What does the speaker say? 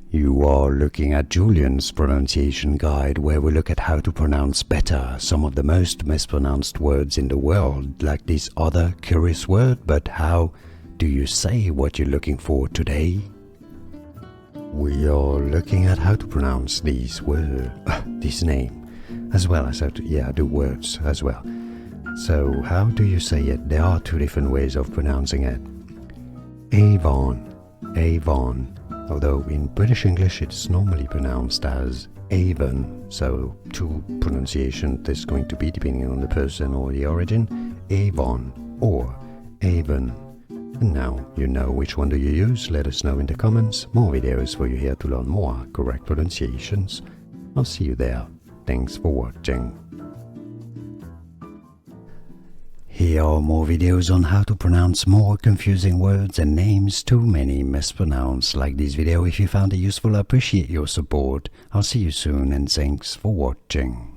You are looking at Julian's pronunciation guide, where we look at how to pronounce better some of the most mispronounced words in the world, like this other curious word. But how do you say what you're looking for today? We are looking at how to pronounce these words, this name, as well as how to, the words as well. So how do you say it? There are two different ways of pronouncing it. Avon, Avon. Although in British English it's normally pronounced as Avon, so two pronunciations is going to be depending on the person or the origin, Avon or Avon. And now you know which one do you use. Let us know in the comments. More videos for you here to learn more correct pronunciations. I'll see you there. Thanks for watching. Here are more videos on how to pronounce more confusing words and names too many mispronounced. Like this video if you found it useful. I appreciate your support. I'll see you soon and thanks for watching.